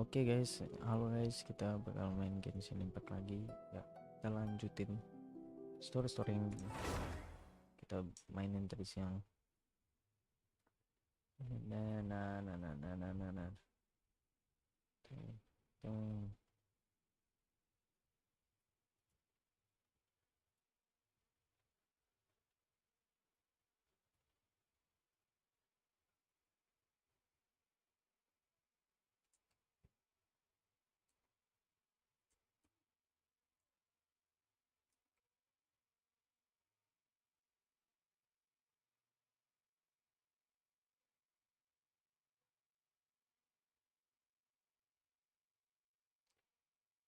Oke guys, halo guys, kita bakal main Genshin Impact lagi. Ya, kita lanjutin story-story yang kita mainin tadi siang. Nah, nah, nah, nah, nah, nah, nah, nah. Tung, tung.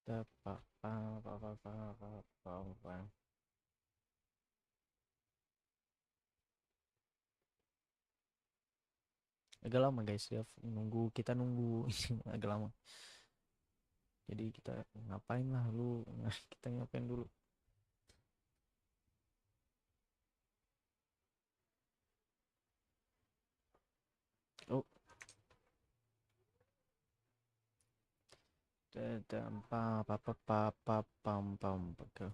Kita pa. Agak lama guys, dia kita nunggu agak lama. Jadi kita ngapain lah lu? Nah, kita ngapain dulu? Oh, dadam pa pam pam. Oke.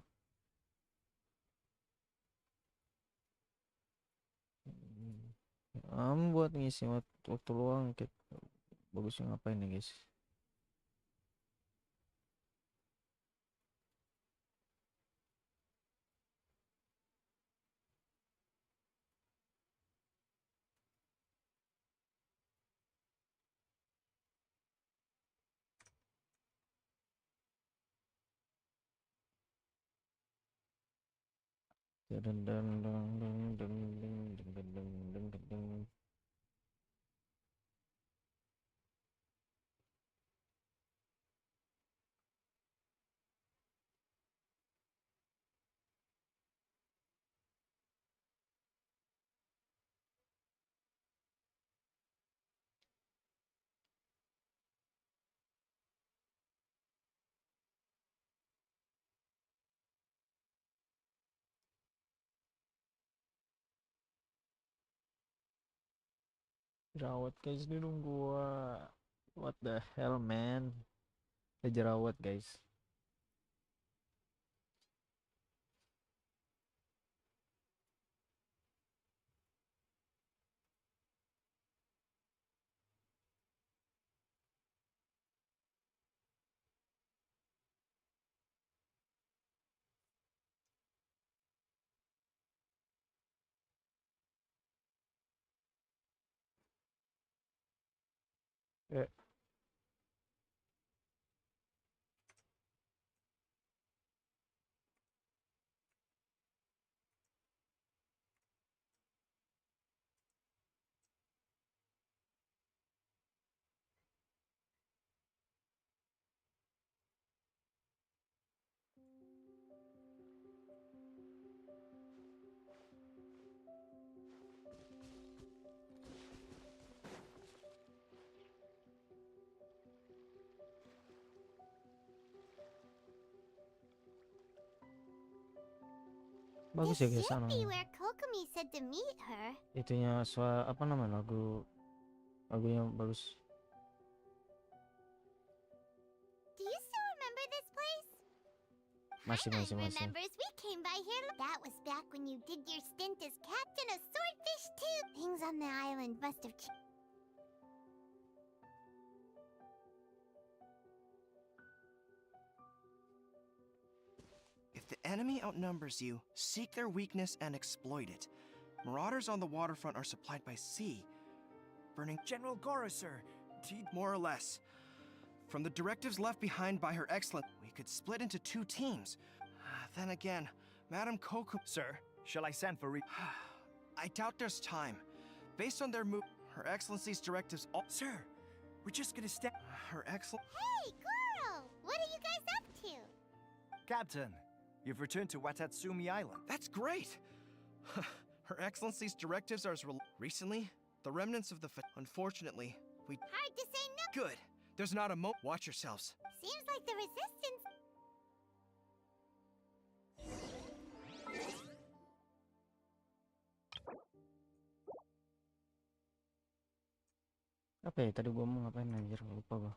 Buat ngisi waktu luang kita bagusnya ngapain nih guys? Deng deng deng deng deng deng deng deng deng deng deng. Jerawat guys di hidung gua. What the hell man? Ada jerawat guys. Eh, bagus This ya guys should sana. be where Kokomi said to meet her. Itunya apa namanya lagunya bagus. Do you still remember this place? Masih Paimon masih masih. remembers we came by here. That was back when you did your stint as captain of Swordfish too. Things on the island must have changed. If the enemy outnumbers you, seek their weakness and exploit it. Marauders on the waterfront are supplied by sea. Burning General Goro, sir. more or less. From the directives left behind by Her Excellency, we could split into two teams. Then again, Madame Coco... Sir, shall I send for I doubt there's time. Based on their move, Her Excellency's directives... Sir, we're just gonna step... Her Excellent... Hey, Goro! What are you guys up to? Captain, you've returned to Watatsumi Island. That's great! Her Excellency's directives are recently, the remnants of the... Unfortunately, we... Hard to say no. Good. There's not a Watch yourselves. Seems like the resistance. Apa ya tadi gua mau ngapain anjir lupa gua.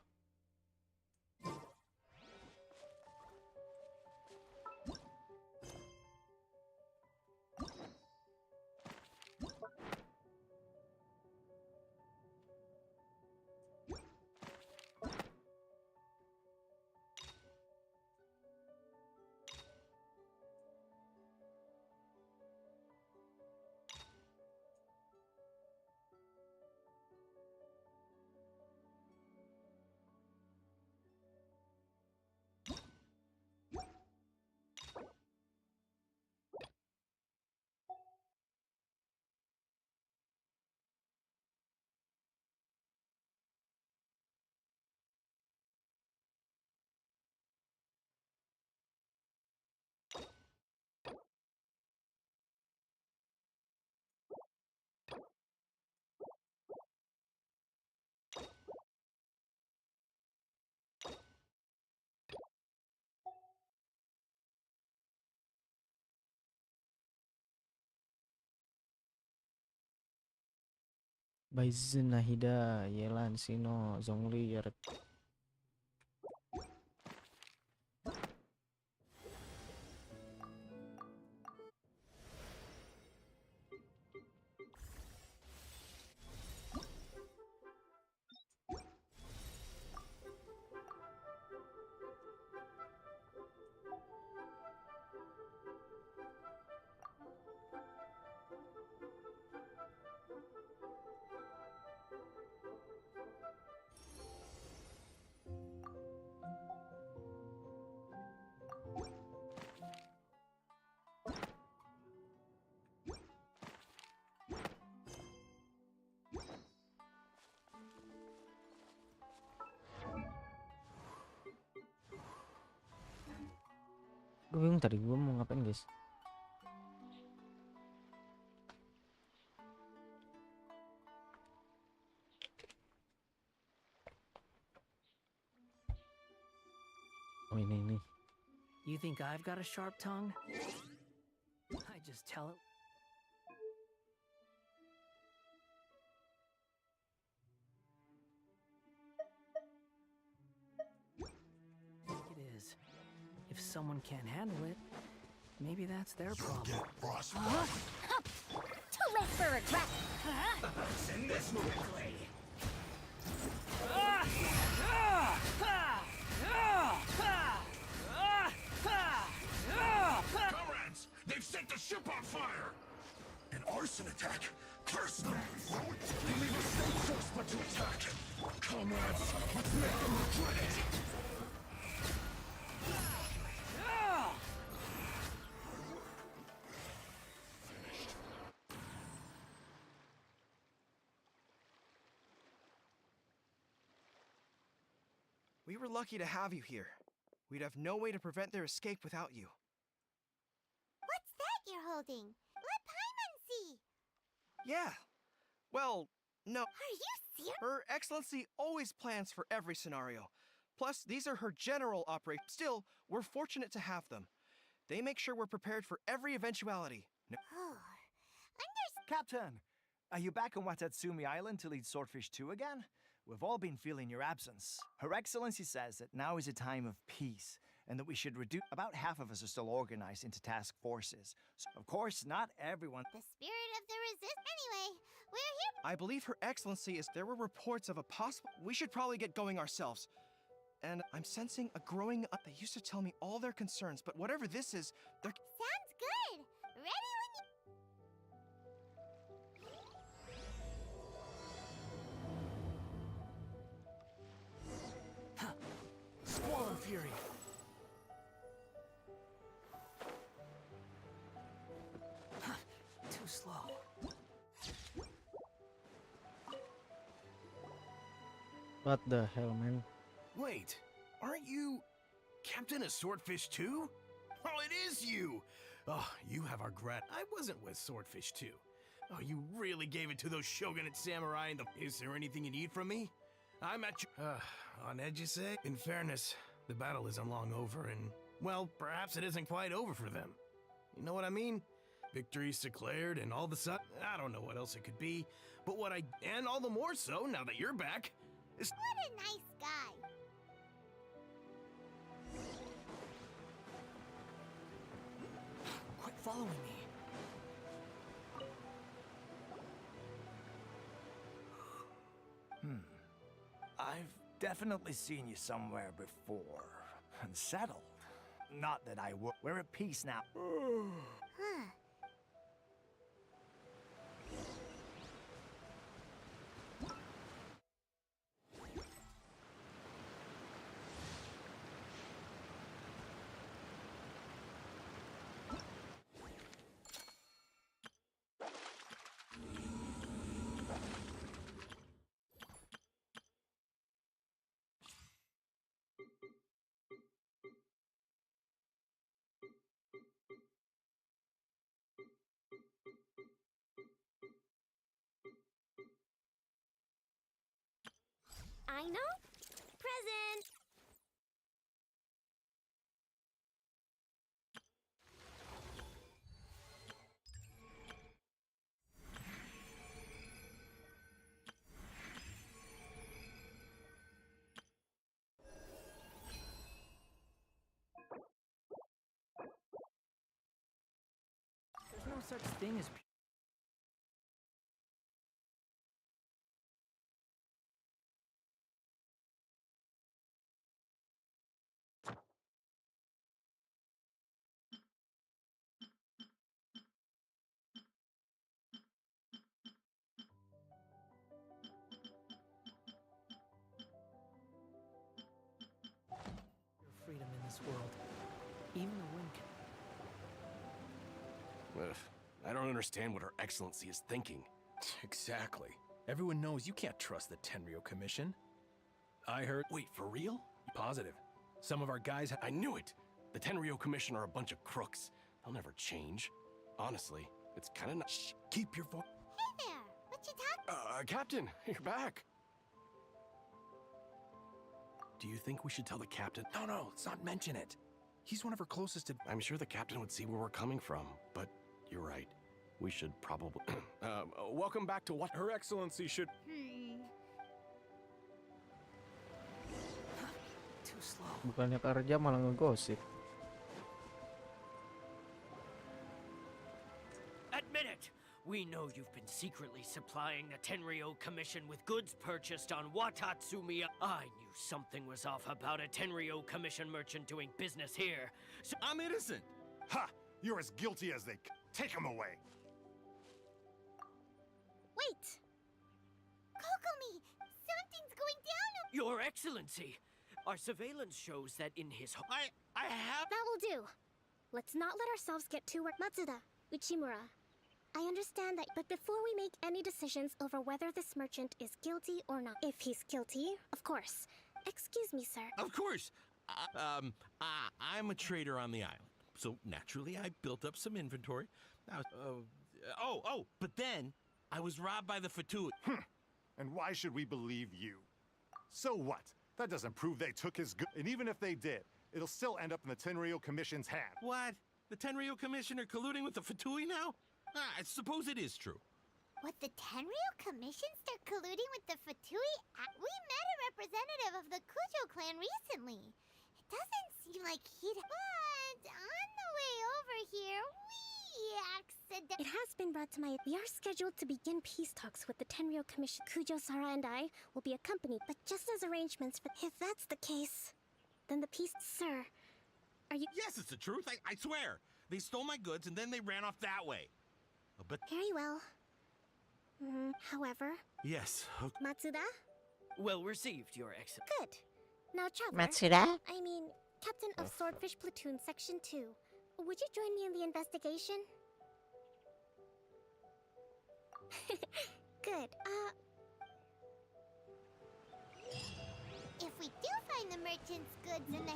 Baizen Nahida, Yelan Sino, Zhongli, Yaret. Gue bingung tadi gue mau ngapain guys. Oh ini. You think I've got a sharp tongue? I just tell it. It is. If someone can't handle it, maybe that's their problem. Too late for regret. Send this quickly. Comrades, they've set the ship on fire! An arson attack? Curse them! They leave us no choice but to attack! Comrades, let's make them regret it! We were lucky to have you here. We'd have no way to prevent their escape without you. What's that you're holding? Let Paimon see. Yeah. Well, no. Are you serious? Her Excellency always plans for every scenario. Plus, these are her general operations. Still, we're fortunate to have them. They make sure we're prepared for every eventuality. Oh, Captain, are you back on Watatsumi Island to lead Swordfish 2 again? We've all been feeling your absence. Her Excellency says that now is a time of peace, and that we should reduce. About half of us are still organized into task forces. So, of course, not everyone. the spirit of the resist. Anyway, we're here. I believe Her Excellency is. There were reports of a possible. We should probably get going ourselves. And I'm sensing a growing. They used to tell me all their concerns, but whatever this is, they're. Sounds good. Ready when you. Squall Fury. Too slow. What the hell, man? Wait, aren't you Captain of Swordfish 2? Oh, it is you! Oh, you have our grat. I wasn't with Swordfish 2. Oh, you really gave it to those shogunate samurai in the... Is there anything you need from me? I'm at you... on edge, you say? In fairness, the battle isn't long over, and... Well, perhaps it isn't quite over for them. You know what I mean? Victory's declared, and all of a sudden... I don't know what else it could be, but what I... And all the more so, now that you're back... Is... What a nice guy. Quit following me. I've definitely seen you somewhere before. Unsettled. Not that I would. We're at peace now. Huh. I know. Present. such thing as freedom in this world. Even the wind can... Ugh, I don't understand what Her Excellency is thinking. Exactly. Everyone knows you can't trust the Tenryo Commission. I heard... Wait, for real? Positive. Some of our guys... I knew it! The Tenryo Commission are a bunch of crooks. They'll never change. Honestly, it's kinda not... Shh, keep your voice... Hey there! What you talking? Captain, you're back! Do you think we should tell the captain? No, let's not mention it. He's one of our closest to... I'm sure the captain would see where we're coming from, but you're right. We should probably... welcome back to what Her Excellency should... Too slow. Bukannya kerja malah ngegosip. Admit it! We know you've been secretly supplying the Tenryo Commission with goods purchased on Watatsumi. I knew something was off about a Tenryo Commission merchant doing business here. So I'm innocent! Ha! You're as guilty as they... Take him away! Wait! Kokomi! Something's going down! Your Excellency, our surveillance shows that in his I have... That will do. Let's not let ourselves get too worked. Matsuda, Uchimura, I understand that, but before we make any decisions over whether this merchant is guilty or not, if he's guilty, of course. Excuse me, sir. Of course. I'm a trader on the island, so naturally I built up some inventory. Now, but then I was robbed by the Fatui. And why should we believe you? So what? That doesn't prove they took his goods. And even if they did, it'll still end up in the Tenryo Commission's hand. What? The Tenryo Commissioner colluding with the Fatui now? I suppose it is true. What, the Tenryo Commission start colluding with the Fatui? We met a representative of the Kujo clan recently. It doesn't seem like he'd... But on the way over here, we accidentally... It has been brought to my... We are scheduled to begin peace talks with the Tenryo Commission. Kujo, Sara, and I will be accompanied, but just as arrangements for... If that's the case, then the peace... Sir, are you... Yes, it's the truth. I swear. They stole my goods and then they ran off that way. But... Very well. However... Yes. Matsuda? Well received, Your Excellency. Good. Now, Traveler... Matsuda? I mean, Captain of Swordfish Platoon Section 2. Would you join me in the investigation? Good. If we do find the merchant's goods in the...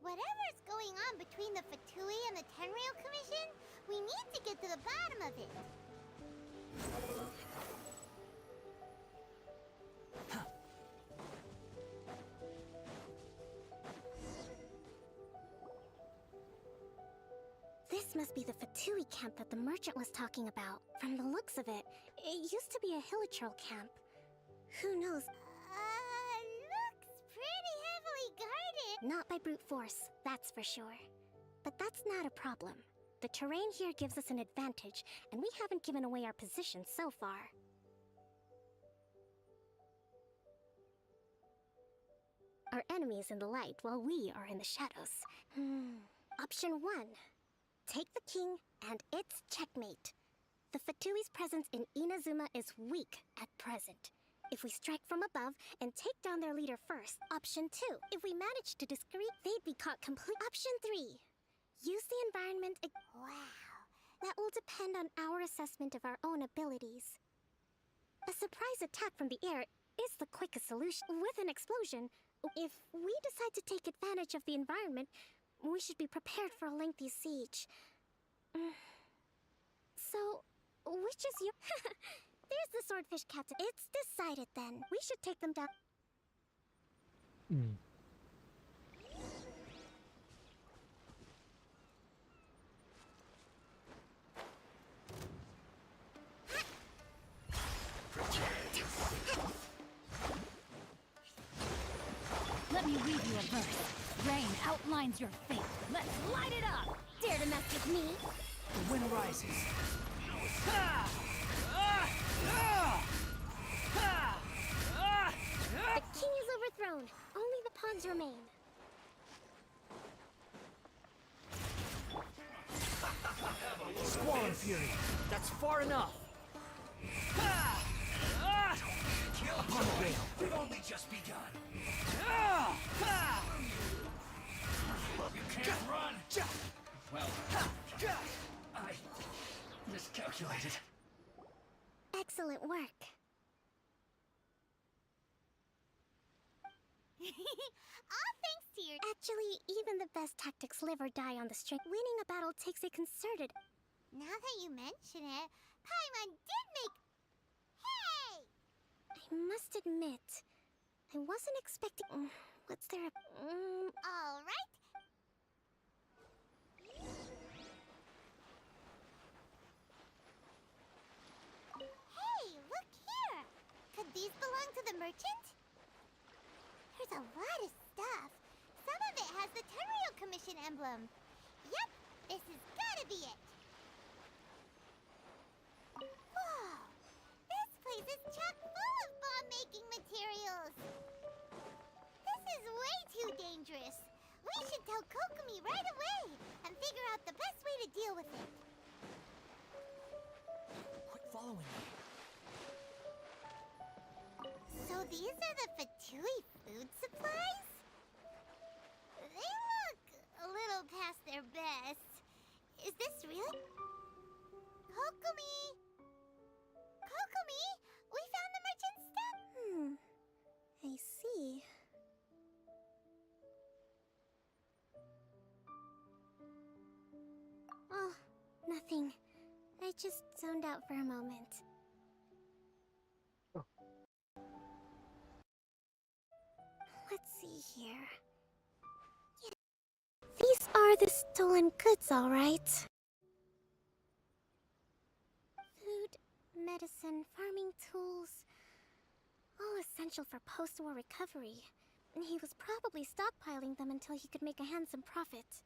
Whatever's going on between the Fatui and the Tenryo Commission, we need to get to the bottom of it. This must be the Fatui camp that the merchant was talking about. From the looks of it, it used to be a Hilichurl camp. Who knows? Looks pretty heavily guarded. Not by brute force, that's for sure. But that's not a problem. The terrain here gives us an advantage, and we haven't given away our position so far. Our enemy is in the light, while we are in the shadows. Option 1. Take the king, and it's checkmate. The Fatui's presence in Inazuma is weak at present. If we strike from above and take down their leader first. Option 2. If we manage to discreet, they'd be caught complete. Option 3. Use the environment. Wow. That will depend on our assessment of our own abilities. A surprise attack from the air is the quickest solution. With an explosion, if we decide to take advantage of the environment, we should be prepared for a lengthy siege. So, which is your... There's the swordfish captain. It's decided then. We should take them down. Let Let me read you a verse. Rain outlines your fate. Let's light it up! Dare to mess with me? The wind rises. The king is overthrown. Only the pawns remain. Squall and Fury. That's far enough. Upon the veil. We've only just begun. You can't run. Well, I miscalculated. Excellent work. All thanks to your... Actually, even the best tactics live or die on the string. Winning a battle takes a concerted... Now that you mention it, Paimon did make... Hey! I must admit, I wasn't expecting... What's there a... All right. Hey, look here. Could these belong to the merchant? There's a lot of stuff. Some of it has the Tenryou Commission emblem. Yep, this has gotta be it. Whoa! This place is chock full of bomb-making materials. This is way too dangerous. We should tell Kokomi right away and figure out the best way to deal with it. Quit following me. So these are the Fatui food supplies? They look a little past their best. Is this really? Kokomi! Kokomi! We found the merchant's stuff! I see. Oh, nothing. I just zoned out for a moment. Let's see here. Yeah. These are the stolen goods, all right. Food, medicine, farming tools, all essential for post-war recovery. And he was probably stockpiling them until he could make a handsome profit.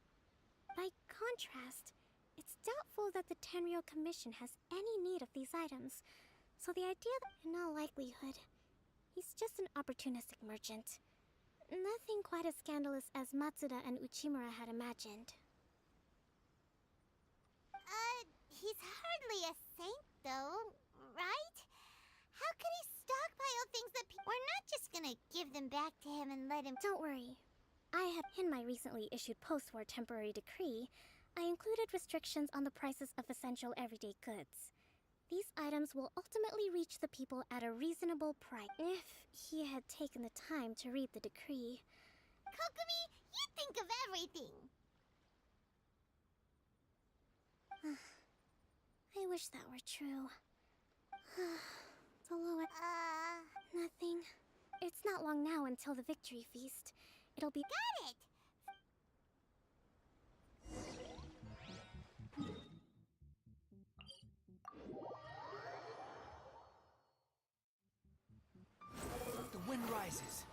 By contrast, it's doubtful that the Tenryou Commission has any need of these items, so the idea that, in all likelihood, he's just an opportunistic merchant. Nothing quite as scandalous as Matsuda and Uchimura had imagined. He's hardly a saint, though, right? How could he stockpile things that we're not just gonna give them back to him and let him... Don't worry. In my recently issued post-war temporary decree, I included restrictions on the prices of essential everyday goods. These items will ultimately reach the people at a reasonable price. If he had taken the time to read the decree... Kokomi, you think of everything! I wish that were true. Nothing. It's not long now until the victory feast. It'll be... Got it! The wind rises.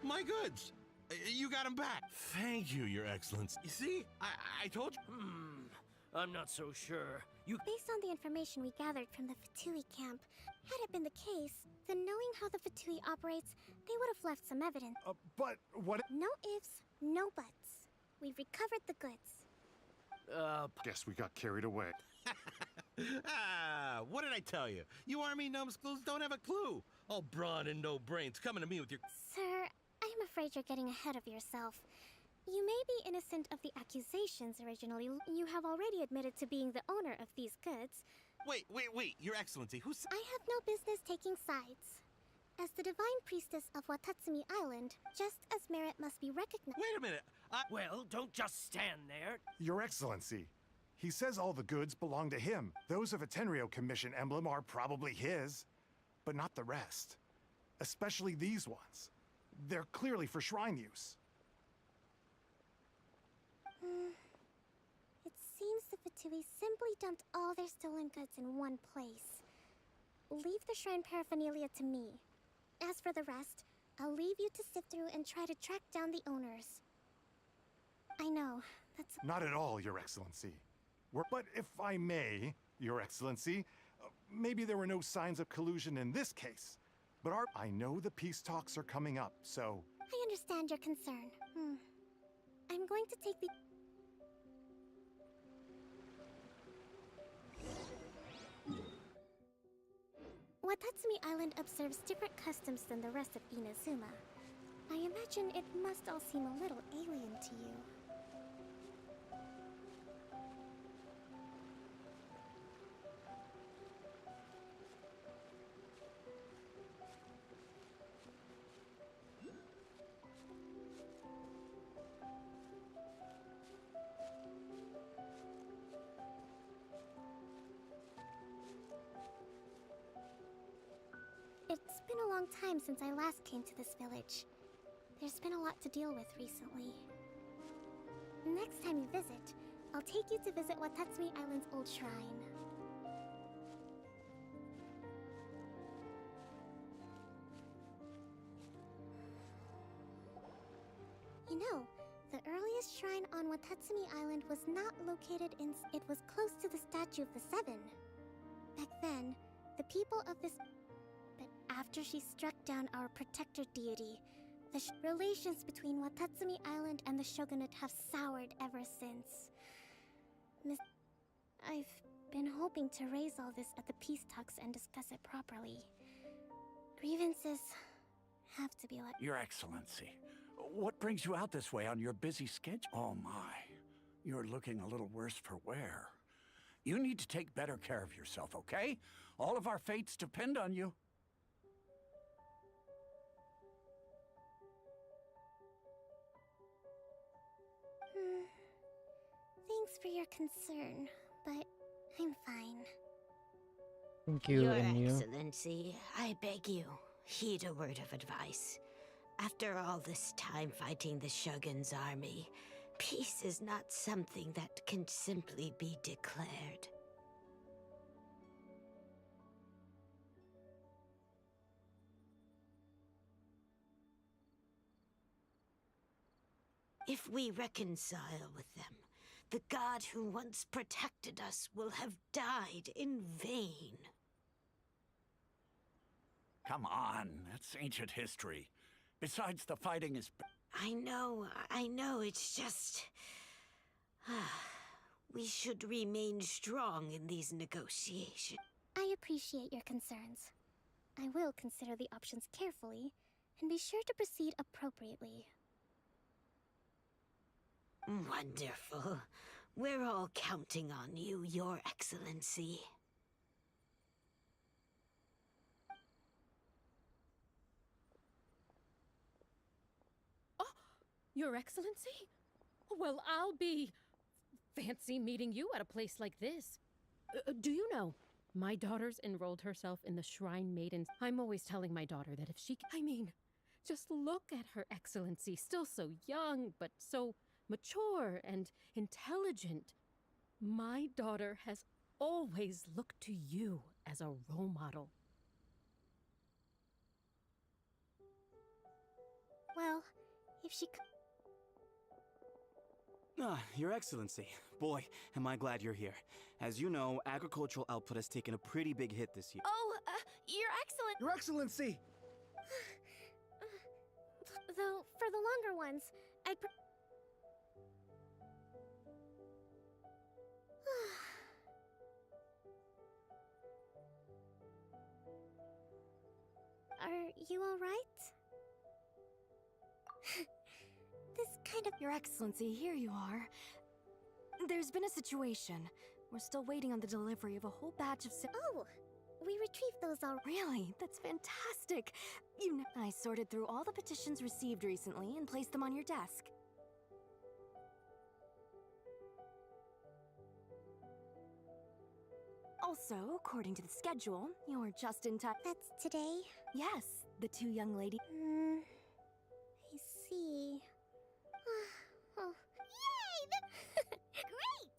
My goods! You got them back. Thank you, Your Excellency. You see? I told you. I'm not so sure. Based on the information we gathered from the Fatui camp, had it been the case, then knowing how the Fatui operates, they would have left some evidence. But what? No ifs, no buts. We've recovered the goods. Guess we got carried away. What did I tell you? You army numbskulls don't have a clue. All brawn and no brains coming to me with your... Sir, I'm afraid you're getting ahead of yourself. You may be innocent of the accusations originally. You have already admitted to being the owner of these goods. Wait, Your Excellency, who's... I have no business taking sides. As the divine priestess of Watatsumi Island, just as merit must be recognized... Wait a minute. Well, don't just stand there. Your Excellency, he says all the goods belong to him. Those of a Tenryou Commission emblem are probably his, but not the rest. Especially these ones. They're clearly for shrine use. It seems the Fatui simply dumped all their stolen goods in one place. Leave the shrine paraphernalia to me. As for the rest, I'll leave you to sift through and try to track down the owners. I know, that's... Not at all, Your Excellency. But if I may, Your Excellency, maybe there were no signs of collusion in this case. But I know the peace talks are coming up, so... I understand your concern. I'm going to take the... Watatsumi Island observes different customs than the rest of Inazuma. I imagine it must all seem a little alien to you. It's been a long time since I last came to this village. There's been a lot to deal with recently. Next time you visit, I'll take you to visit Watatsumi Island's old shrine. You know, the earliest shrine on Watatsumi Island was not located in... It was close to the Statue of the Seven. Back then, the people of this... But after she struck down our protector deity, the relations between Watatsumi Island and the shogunate have soured ever since. I've been hoping to raise all this at the peace talks and discuss it properly. Grievances have to be let... Your Excellency, what brings you out this way on your busy schedule? Oh my, you're looking a little worse for wear. You need to take better care of yourself, okay? All of our fates depend on you. Thanks for your concern, but I'm fine. Thank you, Your and you. Excellency, I beg you, heed a word of advice. After all this time fighting the Shogun's army, peace is not something that can simply be declared. If we reconcile with them, the god who once protected us will have died in vain. Come on, that's ancient history. Besides, the fighting is... I know, it's just... we should remain strong in these negotiations. I appreciate your concerns. I will consider the options carefully, and be sure to proceed appropriately. Wonderful. We're all counting on you, Your Excellency. Oh, Your Excellency? Well, I'll be... fancy meeting you at a place like this. Do you know, my daughter's enrolled herself in the Shrine Maidens. I'm always telling my daughter that if she... I mean, just look at Her Excellency, still so young, but so... mature and intelligent. My daughter has always looked to you as a role model. Well, if she Your Excellency. Boy, am I glad you're here. As you know, agricultural output has taken a pretty big hit this year. Oh, Your Excellency. Your Excellency! Though, for the longer ones, I'd Are you alright? This kind of... Your Excellency, here you are. There's been a situation. We're still waiting on the delivery of a whole batch of Oh! We retrieved those all... Really? That's fantastic! You know, I sorted through all the petitions received recently and placed them on your desk. Also, according to the schedule, you're just in time. That's today? Yes, the two young ladies. I see. Oh. Yay! Great!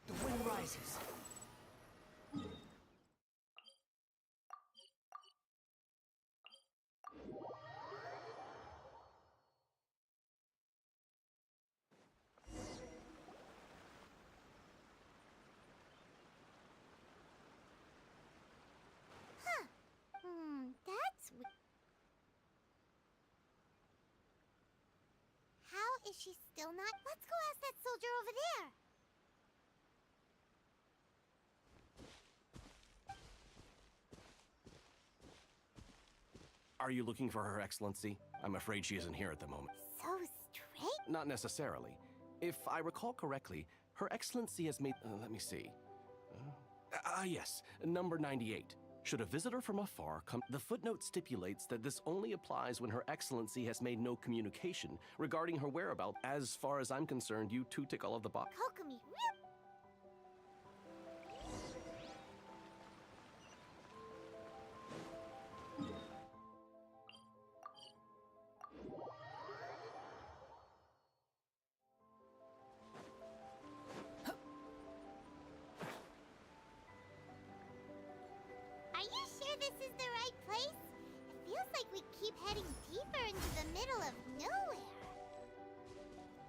The wind rises. That's How is she still not? Let's go ask that soldier over there. Are you looking for Her Excellency? I'm afraid she isn't here at the moment. So straight? Not necessarily. If I recall correctly, Her Excellency has made... let me see. Yes, number 98. Should a visitor from afar come... The footnote stipulates that this only applies when Her Excellency has made no communication regarding her whereabouts. As far as I'm concerned, you two tick all of the boxes. Kokomi, Are you sure this is the right place? It feels like we keep heading deeper into the middle of nowhere.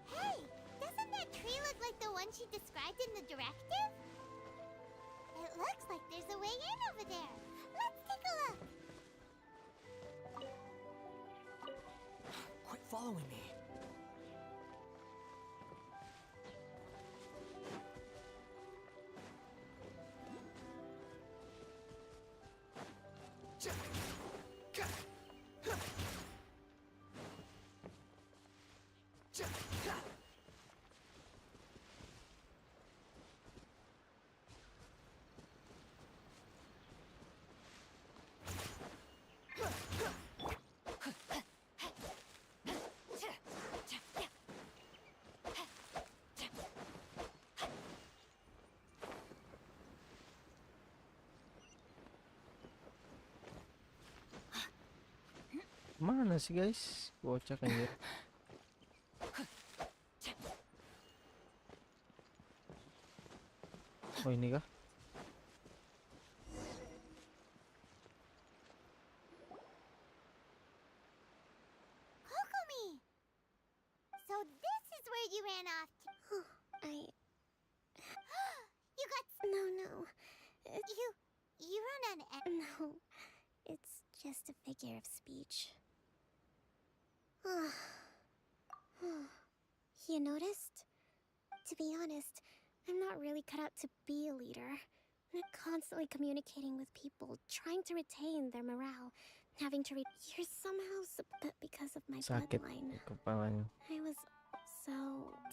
Hey, doesn't that tree look like the one she described in the directive? It looks like there's a way in over there. Let's take a look. Quit following me. Mana sih guys? Bocah anjir. Oh ini kah? Kokomi! So this is where you ran off to. You got... No. You run on... No. It's just a figure of speech. You noticed? To be honest, I'm not really cut out to be a leader. I'm constantly communicating with people, trying to retain their morale, having to You're somehow but because of my Sakit bloodline. kepalanya. I was so...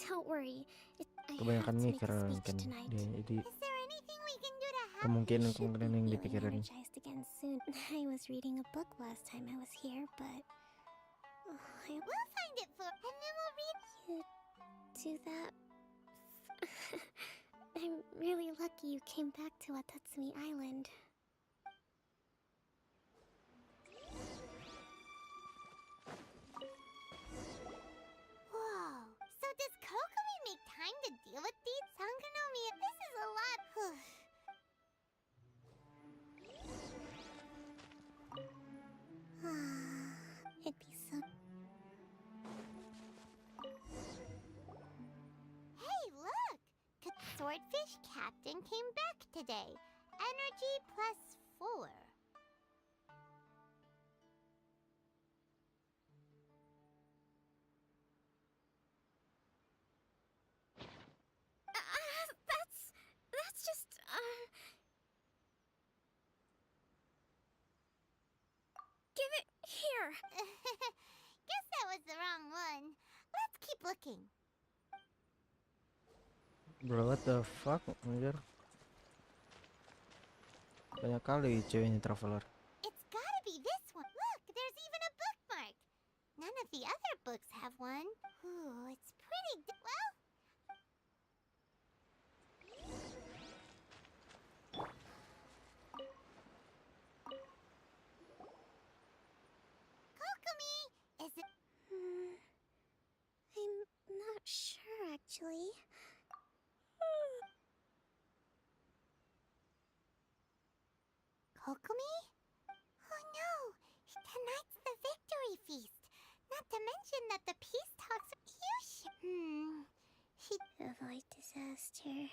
Don't worry. I have Kebanyakan to make mikir a kan speech tonight. dia, jadi Is there anything we can do to help? kemungkinan yang Feeling dipikirin. energized again soon. I was reading a book last time I was here, but We'll find it for, and then we'll read. You do that. I'm really lucky you came back to Watatsumi Island. Whoa. So does Kokomi make time to deal with these? Sangonomiya, this is a lot. It'd be so. Hey, look! Swordfish Captain came back today. Energy +4. That's just, Give it here! Guess that was the wrong one. Let's keep looking. Bro, what the fuck, anjir? Banyak kali ceweknya traveler. It's gotta be this one. Look, there's even a bookmark. None of the other books have one. Ooh, it's pretty. Well. Kokomi, is it? I'm not sure actually. Kokomi? Oh no! Tonight's the victory feast! Not to mention that the peace talks are huge. Avoid disaster.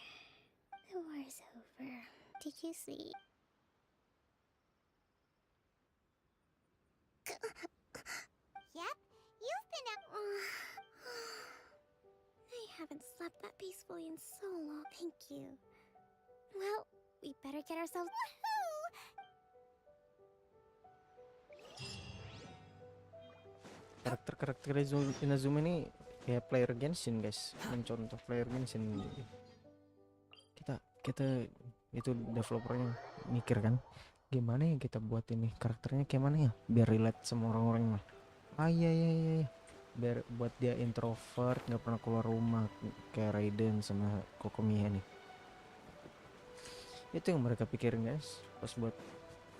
The war's over. Did you see? Yep, you've been out. I haven't slept that peacefully in so long. Thank you. Well, we better get ourselves. Karakter-karakter Inazuma ini kayak player Genshin, guys. Mencontoh player Genshin. Kita itu developernya mikir kan, gimana ya kita buat ini karakternya kayak mana ya biar relate sama orang-orang lah. Iya. Biar buat dia introvert, nggak pernah keluar rumah kayak Raiden sama Kokomiya nih. Itu yang mereka pikirin, guys, pas buat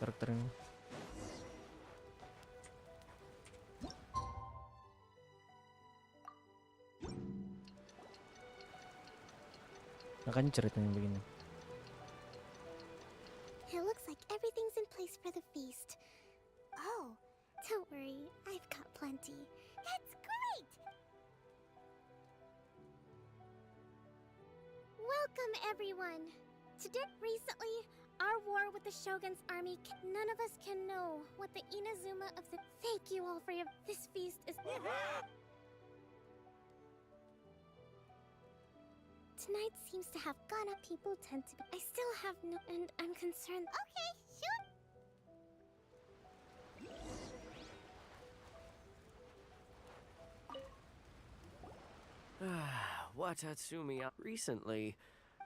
karakter ini. Makanya ceritanya begini. It looks like everything's in place for the feast. Oh, don't worry, I've got plenty. That's great! Welcome, everyone. Recently, our war with the Shogun's army, none of us can know what the Inazuma of the. Thank you all for your. This feast is. Tonight seems to have gone up. People tend to be. I still have no. And I'm concerned. Okay, sure. Watatsumi recently.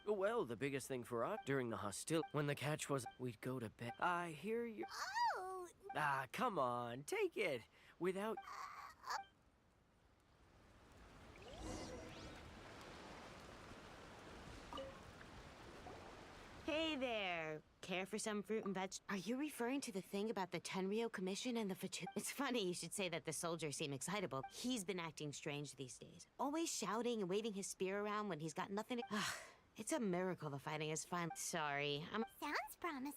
Well, the biggest thing for us during the hostility, when the catch was we'd go to bed. I hear you. Oh! Come on, take it. Without. Hey there. Care for some fruit and veg? Are you referring to the thing about the Tenryo Commission and the Fatu? It's funny you should say that the soldiers seem excitable. He's been acting strange these days. Always shouting and waving his spear around when he's got nothing to... It's a miracle the fighting is fine. Sorry, I'm... Sounds promising.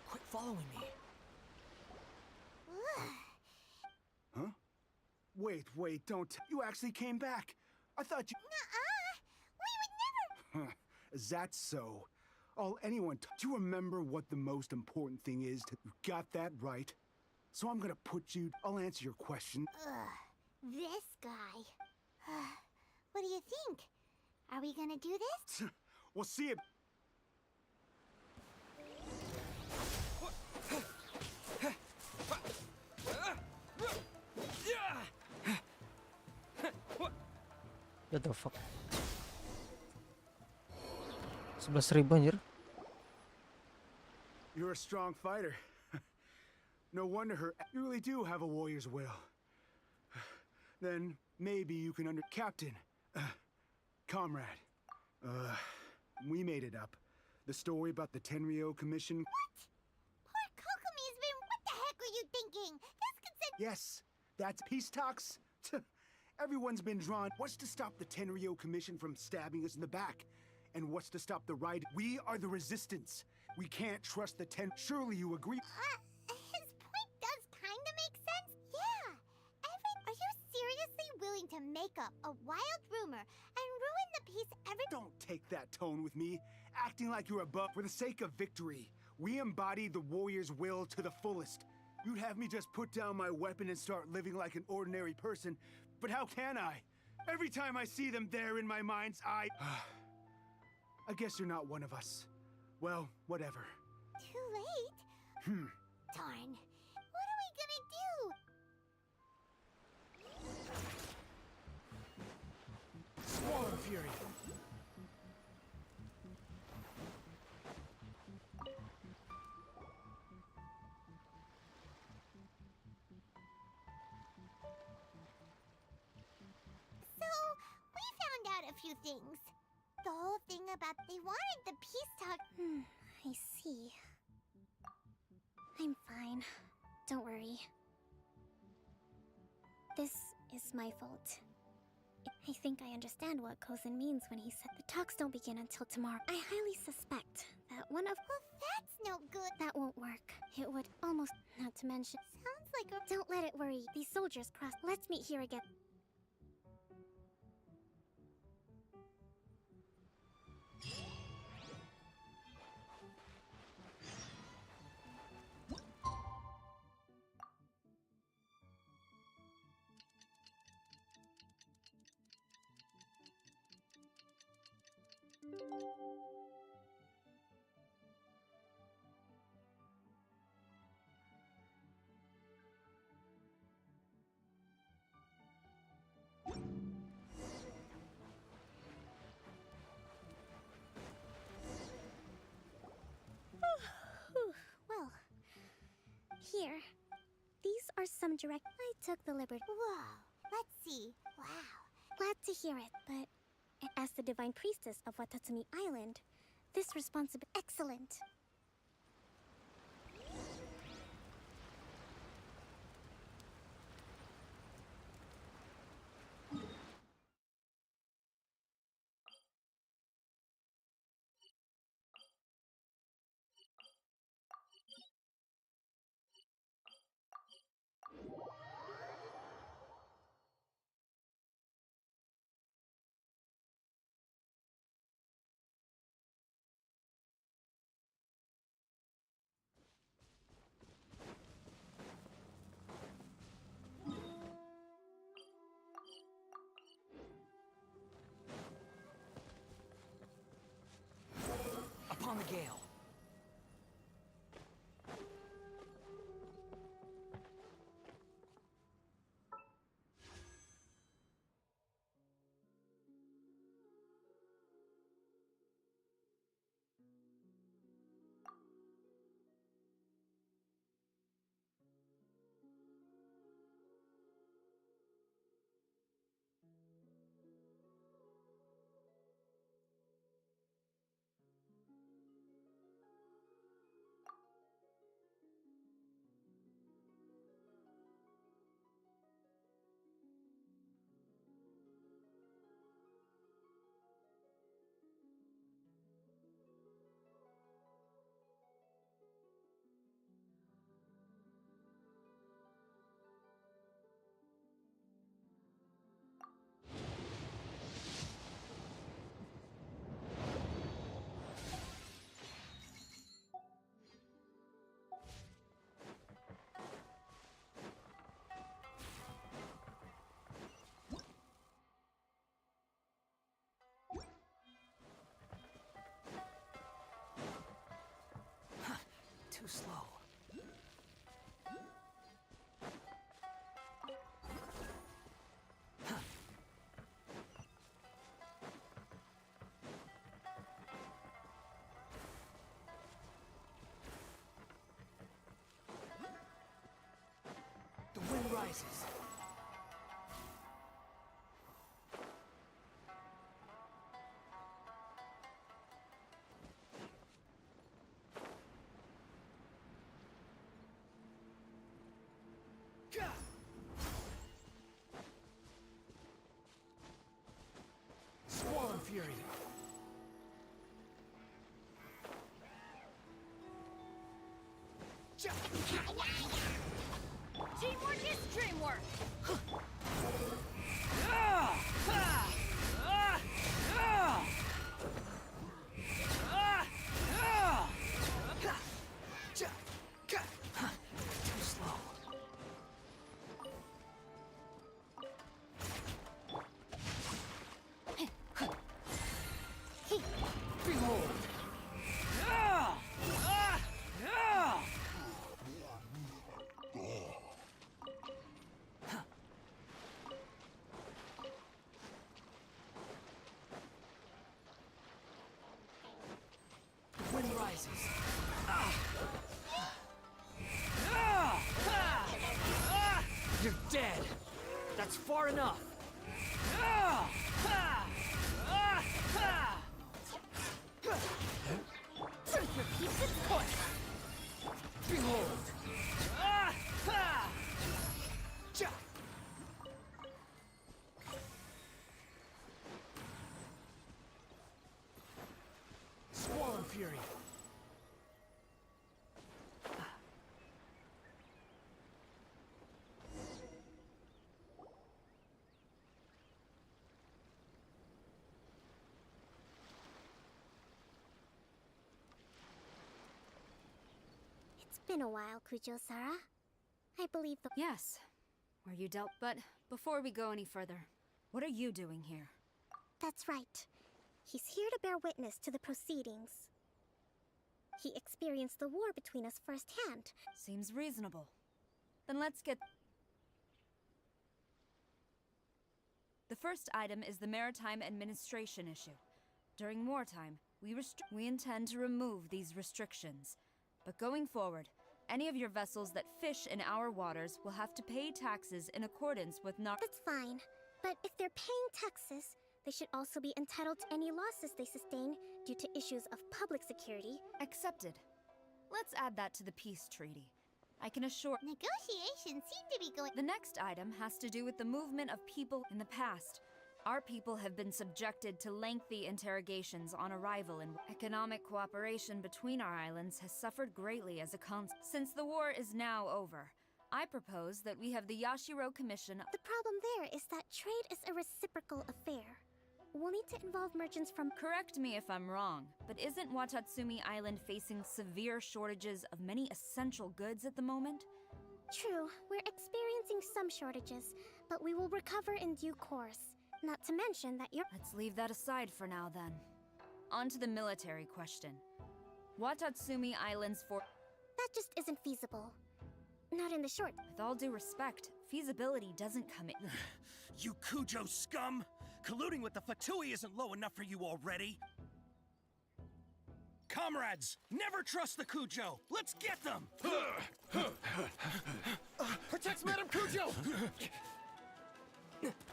Quit following me. Huh? Wait, don't. You actually came back. I thought you. We would never. Is that so? All anyone. Do you remember what the most important thing is? You got that right. So I'm gonna put you. I'll answer your question. This guy. What do you think? Are we gonna do this? We'll see it. What the fuck? 11.000 anjir. You're a strong fighter. No wonder her. You really do have a warrior's will. Then maybe you can Captain, comrade. We made it up. The story about the Tenryo Commission. What? Poor Kokomi's been. What the heck are you thinking? This could send. Yes, that's peace talks. Everyone's been drawn. What's to stop the Tenryo Commission from stabbing us in the back? And what's to stop the right? We are the resistance. We can't trust the Surely you agree? His point does kind of make sense. Yeah. Are you seriously willing to make up a wild rumor and ruin the peace Don't take that tone with me, acting like you're above. For the sake of victory, we embody the warrior's will to the fullest. You'd have me just put down my weapon and start living like an ordinary person, but how can I? Every time I see them there in my mind's eye. I guess you're not one of us. Well, whatever. Too late? Darn. What are we gonna do? Swallow Fury. So, we found out a few things. The whole thing about they wanted the peace talk. I see. I'm fine. Don't worry. This is my fault. I think I understand what Kozin means when he said the talks don't begin until tomorrow. I highly suspect that one of... Well, that's no good. That won't work. It would almost... Not to mention... Sounds like a... Don't let it worry. These soldiers crossed... Let's meet here again. Well, here. These are some direct... I took the liberty... Whoa. Let's see. Wow. Glad to hear it, but... As the Divine Priestess of Watatsumi Island, this responsibility... Excellent! rises. Squall Fury. Teamwork is dreamwork! Too slow. Behold! The wind rises. You're dead. That's far enough. Truth repeats its course! Behold! Squall and Fury. It's been a while, Kujo-Sara. I believe the— Yes. Where you dealt. But before we go any further, what are you doing here? That's right. He's here to bear witness to the proceedings. He experienced the war between us firsthand. Seems reasonable. Then let's get... The first item is the Maritime Administration issue. During wartime, we intend to remove these restrictions. But going forward, any of your vessels that fish in our waters will have to pay taxes in accordance with That's fine. But if they're paying taxes, they should also be entitled to any losses they sustain due to issues of public security. Accepted. Let's add that to the peace treaty. I can assure... Negotiations seem to be going. The next item has to do with the movement of people in the past. Our people have been subjected to lengthy interrogations on arrival, and economic cooperation between our islands has suffered greatly as a consequence. Since the war is now over, I propose that we have the Yashiro Commission... The problem there is that trade is a reciprocal affair. We'll need to involve merchants from... Correct me if I'm wrong, but isn't Watatsumi Island facing severe shortages of many essential goods at the moment? True, we're experiencing some shortages, but we will recover in due course. Not to mention that you're... Let's leave that aside for now, then. On to the military question. Watatsumi Island's for... That just isn't feasible. Not in the short... With all due respect, feasibility doesn't come in... You Kujo scum! Colluding with the Fatui isn't low enough for you already! Comrades, never trust the Kujo! Let's get them! Protect Madam Kujo!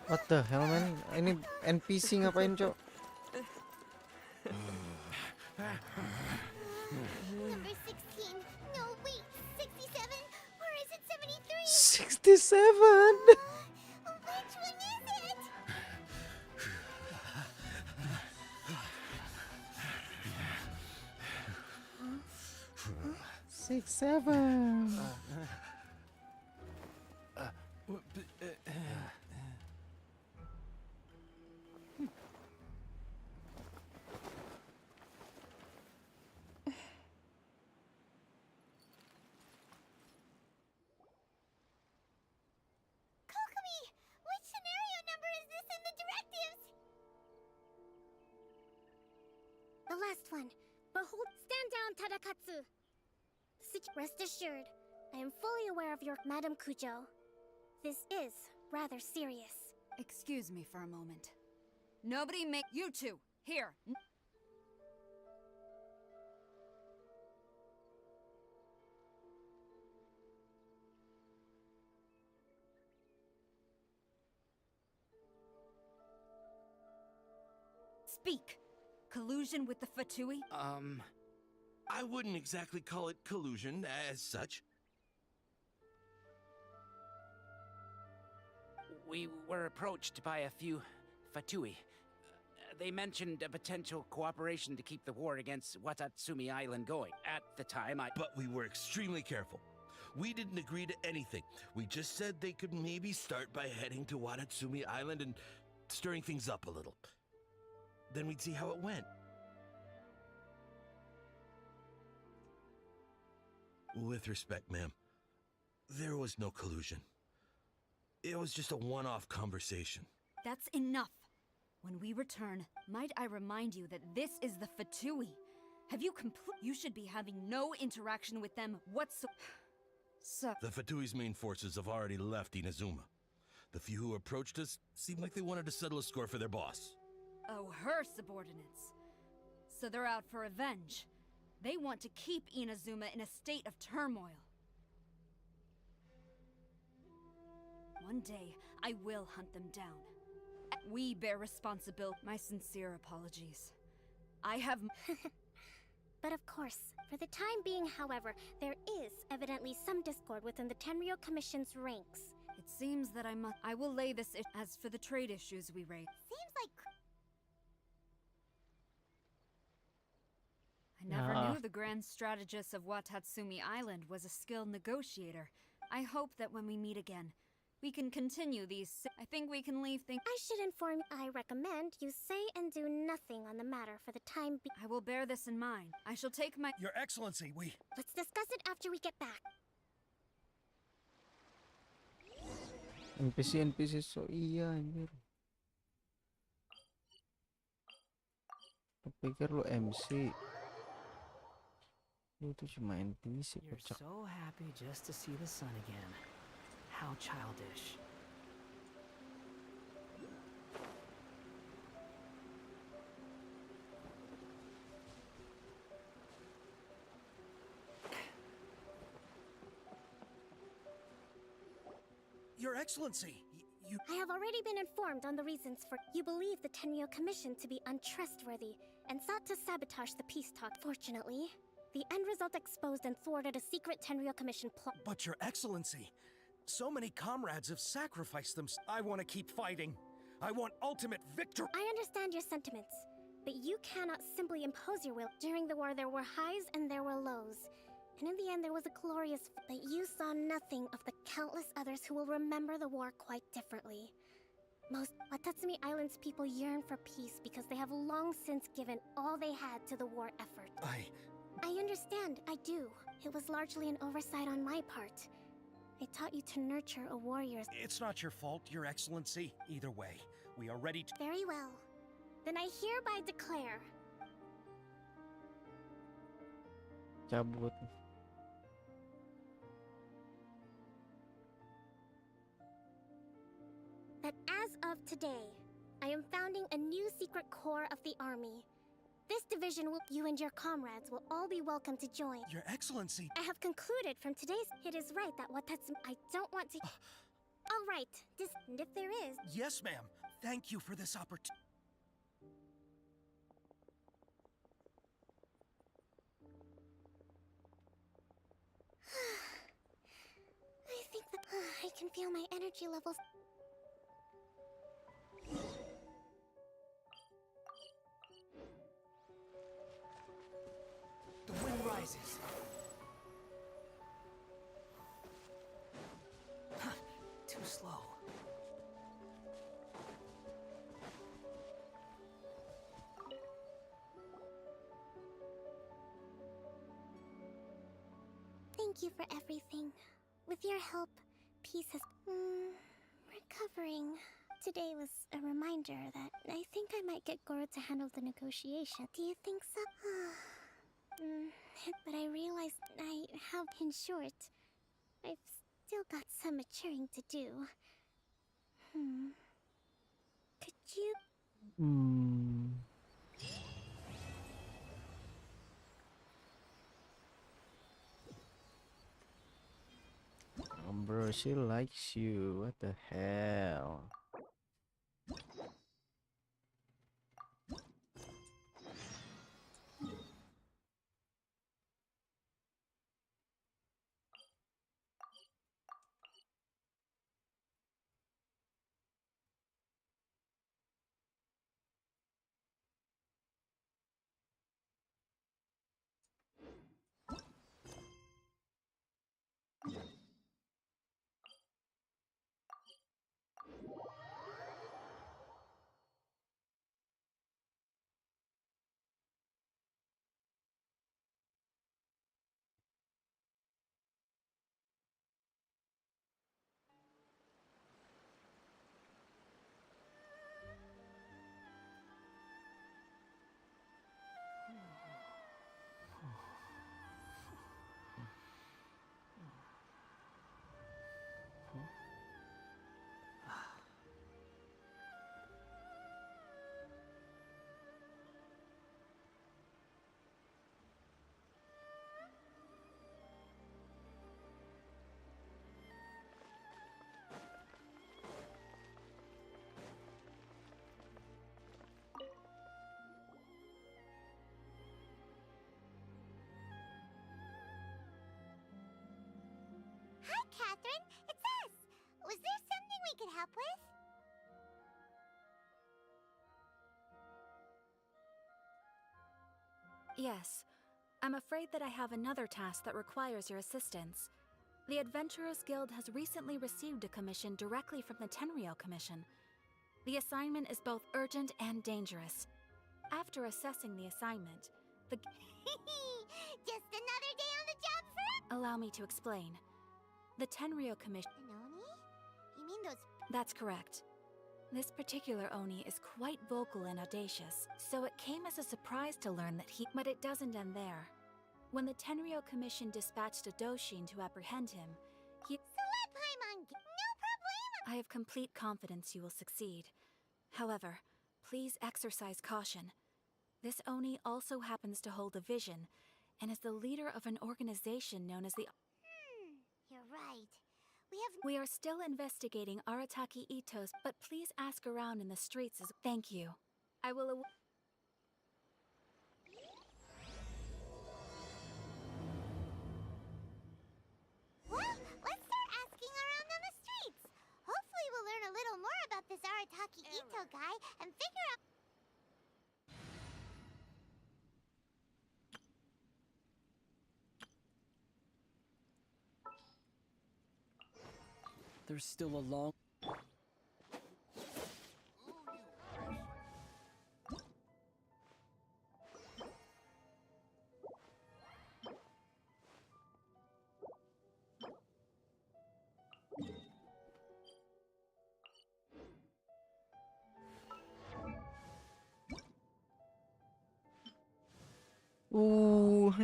What the hell, man? Ini NPC ngapain, Cok? Number 16. No, wait. 67? Or is it 73? 67. Which one is it? 67. Kokomi, which scenario number is this in the directives? The last one. Behold, stand down, Tadakatsu. Rest assured, I am fully aware of your Madam Kujo. This is rather serious. Excuse me for a moment. Nobody make... You two! Here! Speak! Collusion with the Fatui? I wouldn't exactly call it collusion as such. We were approached by a few Fatui. They mentioned a potential cooperation to keep the war against Watatsumi Island going. At the time, But we were extremely careful. We didn't agree to anything. We just said they could maybe start by heading to Watatsumi Island and stirring things up a little. Then we'd see how it went. With respect, ma'am, there was no collusion. It was just a one-off conversation. That's enough. When we return, might I remind you that this is the Fatui? Have you You should be having no interaction with them whatsoever. So... The Fatui's main forces have already left Inazuma. The few who approached us seemed like they wanted to settle a score for their boss. Oh, her subordinates. So they're out for revenge. They want to keep Inazuma in a state of turmoil. One day, I will hunt them down. We bear responsibility. My sincere apologies. I have... But of course, for the time being, however, there is evidently some discord within the Tenryou Commission's ranks. It seems that I will lay this as for the trade issues we raised. Seems like... I never knew the grand strategist of Watatsumi Island was a skilled negotiator. I hope that when we meet again, we can continue these. I think we can leave things. I should inform you. I recommend you say and do nothing on the matter for the time being. I will bear this in mind. I shall take my. Your Excellency, Let's discuss it after we get back. NPC so iya anjir. Pikir lu MC. Lu tuh cuma NPC You're kocak. so happy just to see the sun again. How childish. Your Excellency, you... I have already been informed on the reasons for... You believe the Tenryou Commission to be untrustworthy and sought to sabotage the peace talk. Fortunately, the end result exposed and thwarted a secret Tenryou Commission plot. But Your Excellency, so many comrades have sacrificed them. I want to keep fighting. I want ultimate victory. I understand your sentiments, but you cannot simply impose your will. During the war, there were highs and there were lows. And in the end, there was a glorious... But you saw nothing of the countless others who will remember the war quite differently. Most Watatsumi Island's people yearn for peace because they have long since given all they had to the war effort. I understand, I do. It was largely an oversight on my part. I taught you to nurture a warrior's... It's not your fault, Your Excellency. Either way, we are ready to... Very well. Then I hereby declare... Cabut. That as of today, I am founding a new secret corps of the army. This division will... You and your comrades will all be welcome to join. Your Excellency... I have concluded from today's... It is right that Watatsumi... I don't want to... All right, and if there is... Yes, ma'am. Thank you for this opportunity. I think that... I can feel my energy levels... The wind rises. Too slow. Thank you for everything. With your help, peace has... recovering. Today was a reminder that I think I might get Goro to handle the negotiation. Do you think so? But I realize I have... In short, I've still got some maturing to do. Could you... Bro, she likes you. What the hell? could help with? Yes. I'm afraid that I have another task that requires your assistance. The Adventurers Guild has recently received a commission directly from the Tenryou Commission. The assignment is both urgent and dangerous. After assessing the assignment, the... Just another day on the job for... Allow me to explain. The Tenryou Commission... An Oni? You mean those... That's correct. This particular Oni is quite vocal and audacious, so it came as a surprise to learn that he... But it doesn't end there. When the Tenryou Commission dispatched a Doshin to apprehend him, he... So let Paimon... No problemo! I have complete confidence you will succeed. However, please exercise caution. This Oni also happens to hold a vision, and is the leader of an organization known as the... You're right. We are still investigating Arataki Ito's, but please ask around in the streets as... Thank you. I will... Well, let's start asking around on the streets. Hopefully we'll learn a little more about this Arataki Ito guy and figure out... There's still a long...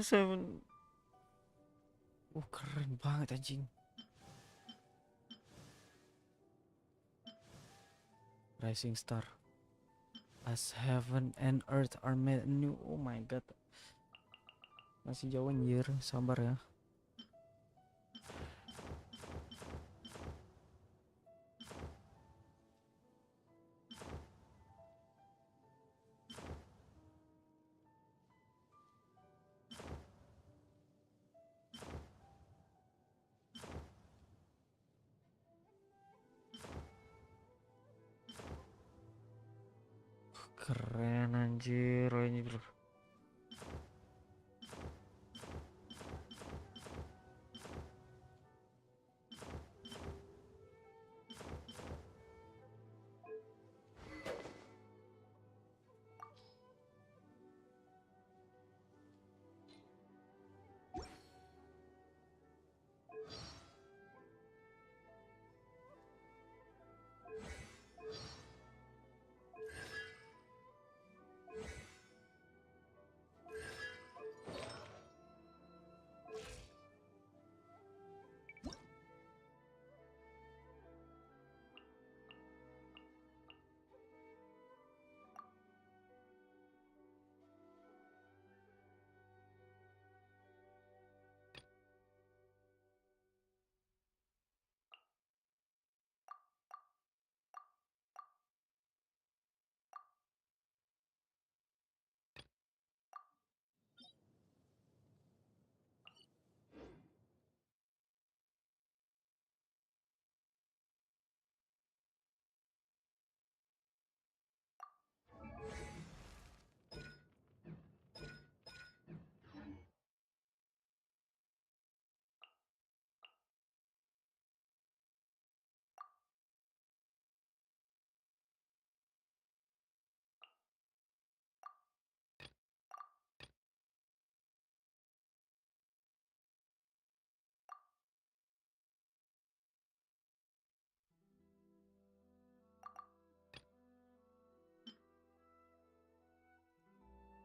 Seven. Keren banget anjing. Rising Star. As heaven and earth are made new. Oh my god. Masih jauh anjir, sabar ya. Keren anjir, anjir.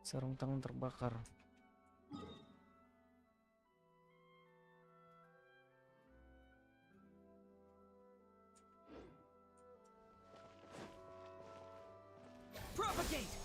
Sarung tangan terbakar. Propagate!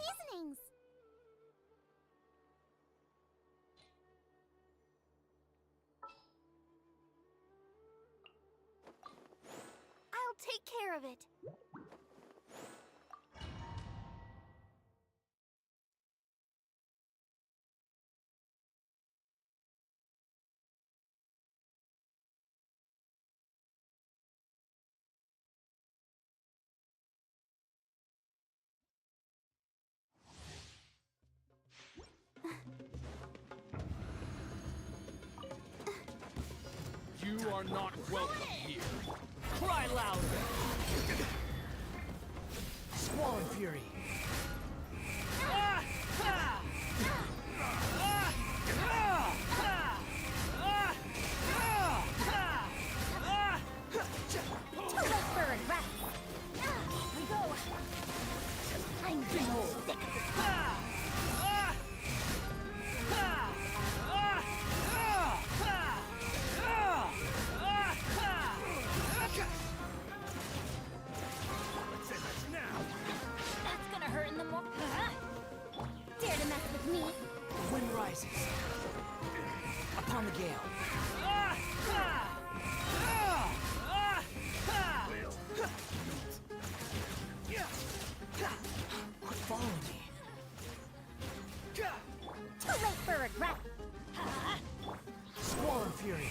seasonings. I'll take care of it. You are not welcome here. Cry louder! Squall and Fury. Too late for regret. Here we go. I'm getting sick of this. That's gonna hurt in the more. Dare to mess with me? The wind rises. Upon the gale. Quit following me. Too late for regret. Squall and Fury.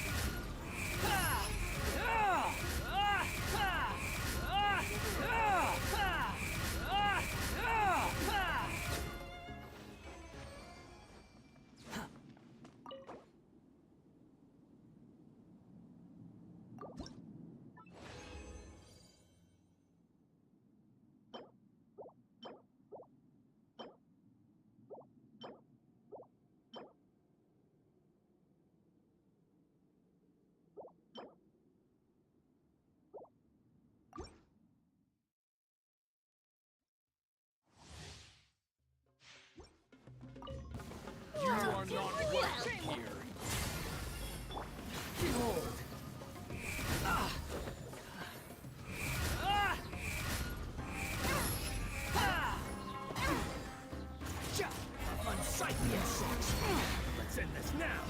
You are not welcome here. Behold. Unsightly insects. Let's end this now.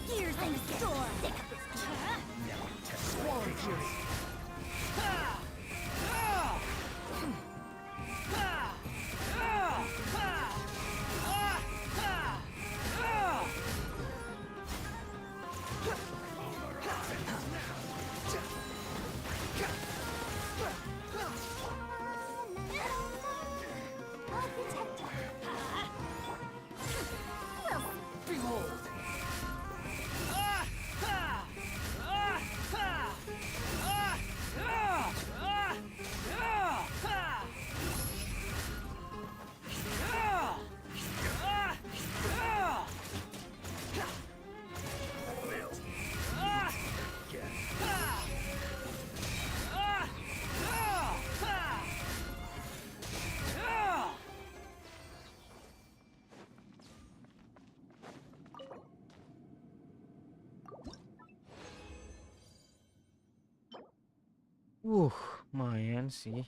Gears and store. Sick of this. Squall and Fury. Behold. Lumayan sih.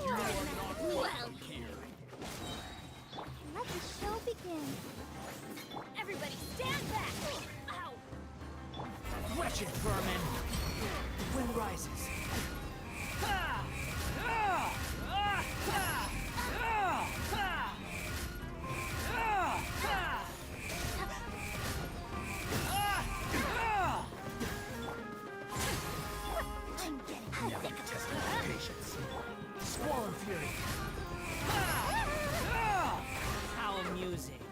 You are not welcome here. Let the show begin. Everybody stand back! Ow! Wretched vermin. The wind rises. I'm getting sick of this. Patience. Squall and Fury. How amusing.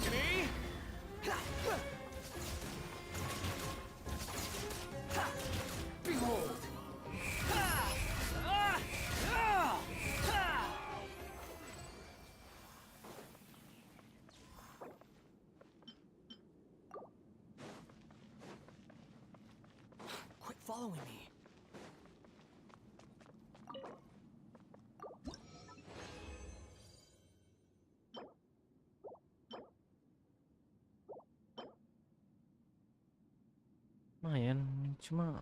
Me? Behold! Quit following me. Lumayan, cuma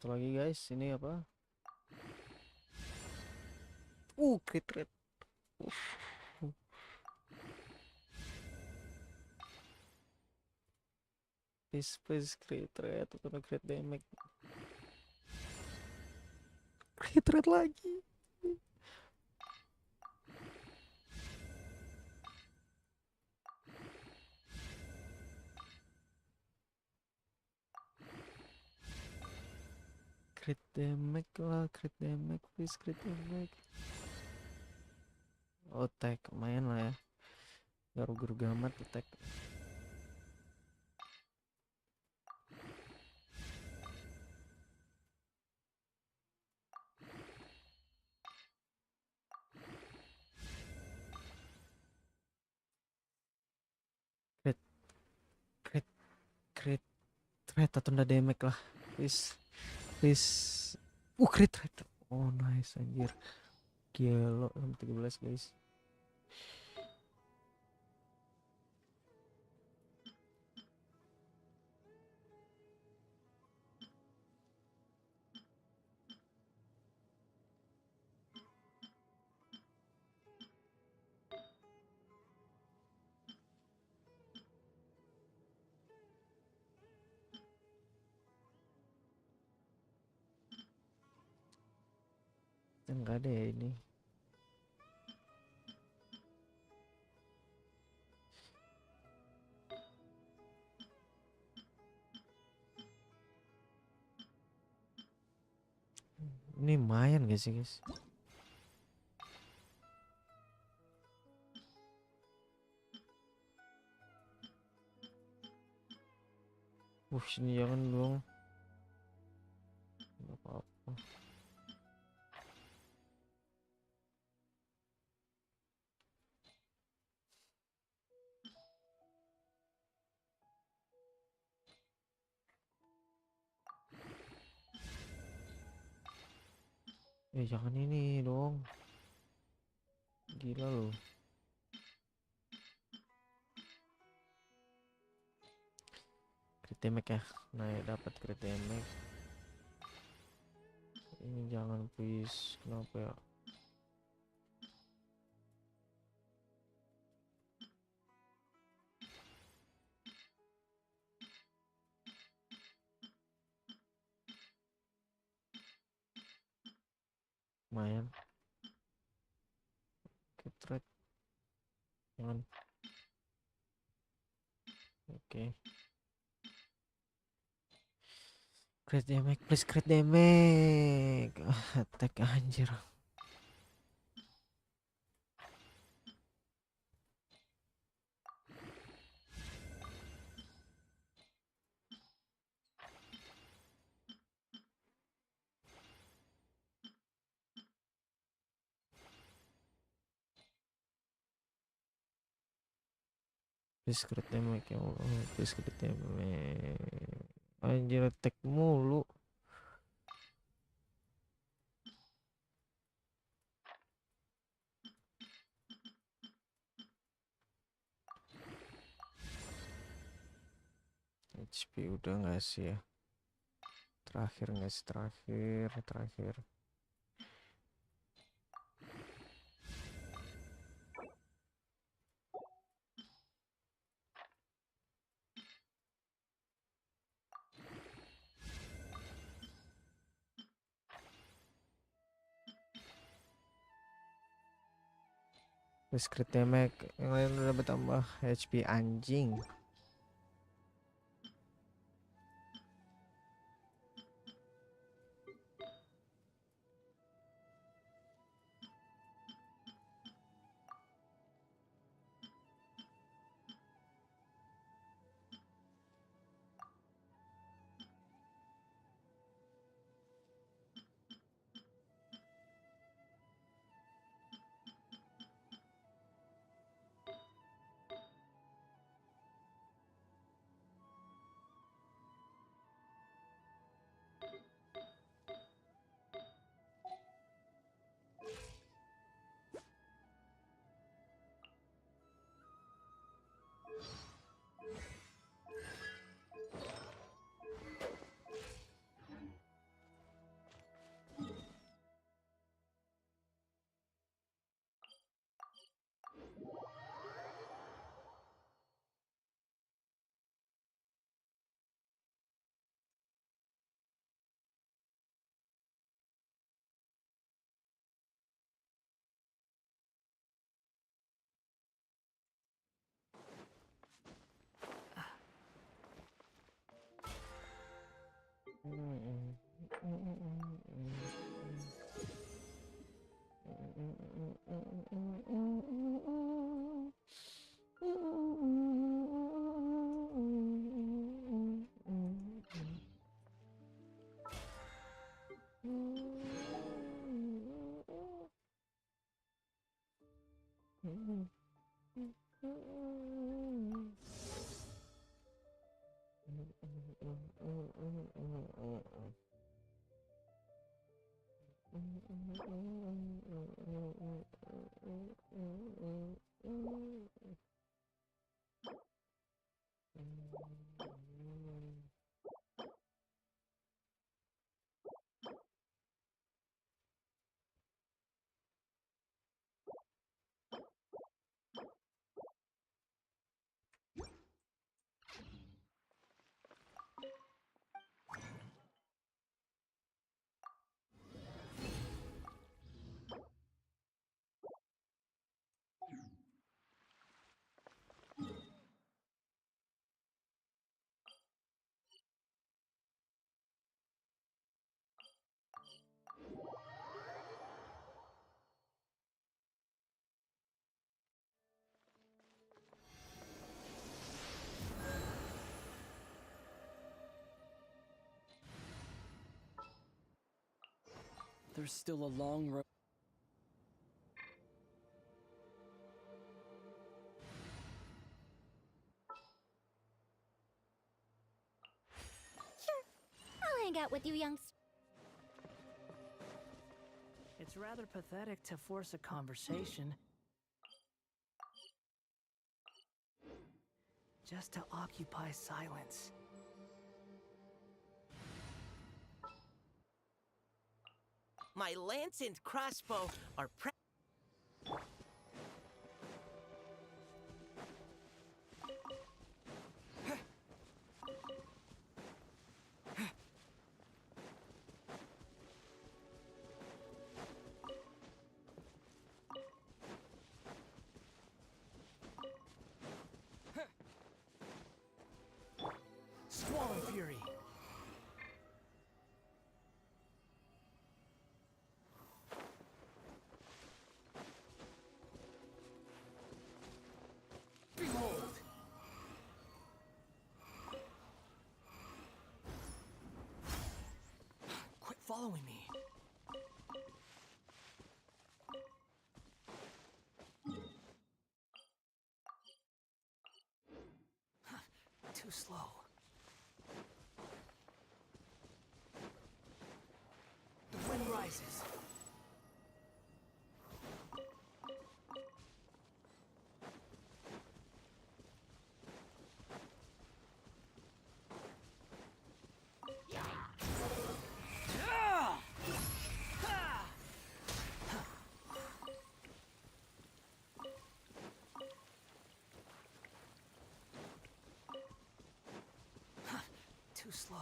satu lagi guys, ini apa? Crit rate. Please crit rate atau crit damage. Crit rate lagi. Crit damage lah, crit damage, please crit damage. Attack, lumayan lah ya. Gak rugi-rugi amat attack. Crit, crit, crit rate atau ndak damage lah, please. Crit rate. Oh nice anjir. Gelo 13 guys. Enggak ada ya ini. Ini lumayan gak sih guys? Sini jangan dong. Gak apa-apa. Jangan ini dong. Gila loh. Crit damage ya. Nah, dapat crit damage. Ini jangan please. Kenapa ya? Lumayan. Crit rate. Jangan. Oke. Crit damage, please crit damage. Attack anjir. Please crit damage ya Allah. Please crit damage. Anjir attack mulu. HP udah nggak sih ya? Terakhir nggak sih? Terakhir. Please crit damage. Yang lain udah bertambah HP anjing. There's still a long road. Sure, I'll hang out with you, youngsters. It's rather pathetic to force a conversation just to occupy silence. My lance and crossbow are Squall Fury. Too slow. The wind rises. Too slow.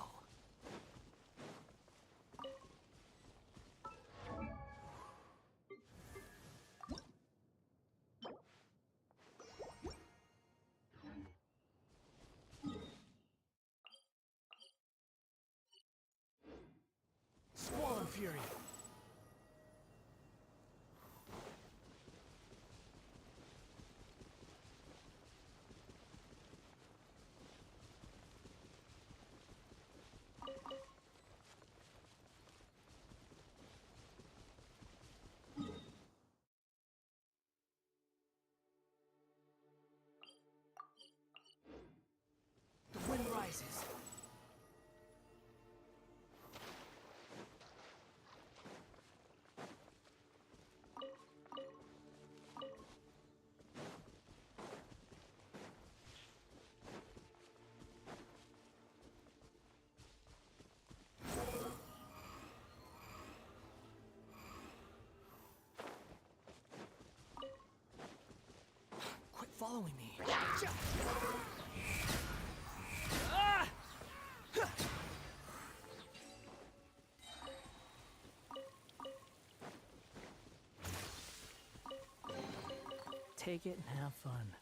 Squall and Fury. The wind rises. Quit following me. Take it and have fun.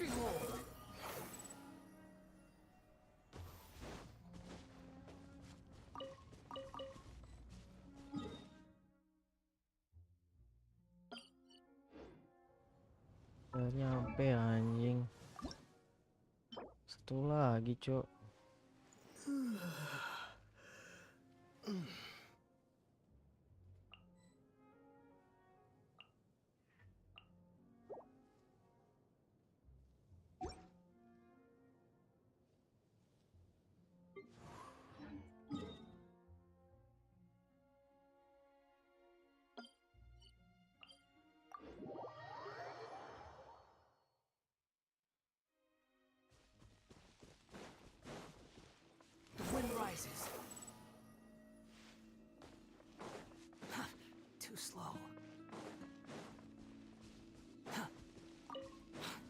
Behold! Udah nyampe anjing. Satu lagi, Cok. The wind rises. Too slow.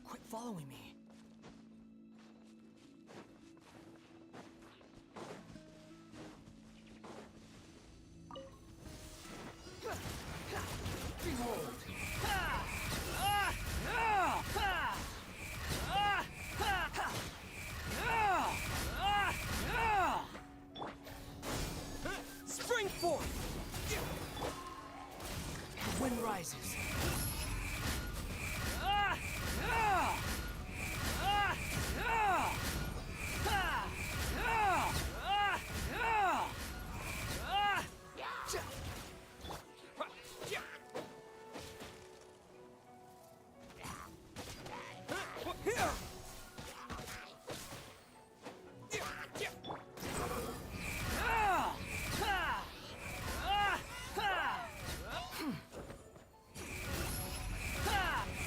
Quit following me. Behold! Spring forth! The wind rises.